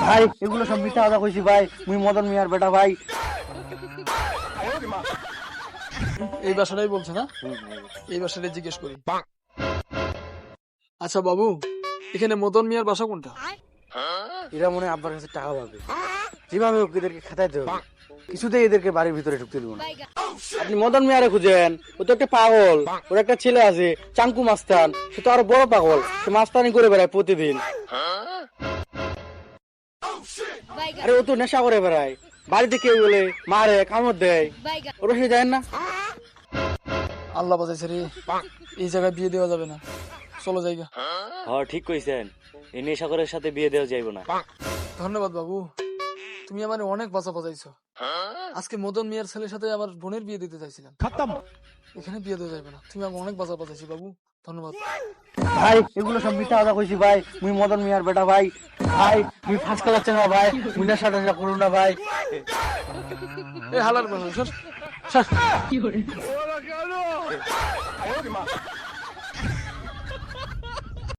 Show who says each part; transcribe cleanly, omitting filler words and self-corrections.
Speaker 1: ভাই এগুলো সব মিথ্যা কথা কইছি ভাই, মুই মদন মিয়ার বেটা ভাই।
Speaker 2: এই বাসাটাই বলছে না? এই বাসাটাই জিজ্ঞেস করি। আচ্ছা বাবু, এখানে মদন মিয়ার বাসা কোনটা?
Speaker 1: এরা মনে হয় আব্বার কাছে টাকা পাবে, যেভাবে হোক এদেরকে খেতাইতে হবে, কিছুতেই এদেরকে বাড়ির ভিতরে ঢুকতে দিব না। আপনি মদন মিয়ারে খুঁজেন, ও তো একটা পাগল। ওর একটা ছেলে আছে চাঙ্কু মাস্তান, সে তো আরো বড় পাগল, সে মাস্তানি করে বেড়ায় প্রতিদিন। আরে ও তো নেশা করে বেড়ায়, বাড়িতে কেউ বলে মারে কামড় দেয়, ওরা সে যায় না।
Speaker 2: আল্লাহ বাঁচাইছে রে, এই জায়গায় বিয়ে দেওয়া যাবে না, চলো জায়গা।
Speaker 3: হ্যাঁ ঠিক কইছেন, এই নেশাখোরের সাথে বিয়ে দেওয়া যাইব না।
Speaker 2: ধন্যবাদ বাবু, তুমি আমার অনেক বাঁচাইছো। আজকে মদন মিয়ার ছেলের সাথে আমার বোনের বিয়ে দিতে চাইছিলাম, এখানে বিয়ে দেওয়া যাবে না, তুমি আমাকে অনেক বাঁচাইছো বাবু, ধন্যবাদ।
Speaker 1: ভাই এগুলো সব মিথ্যা কথা কইছি ভাই, মুই মদন মিয়ার বেটা ভাই। ভাই মুই ফাঁস করাচ্ছে না ভাই, মুই নেশা টেশা করুন না ভাই।
Speaker 2: এই হালার বাসা, সর সর।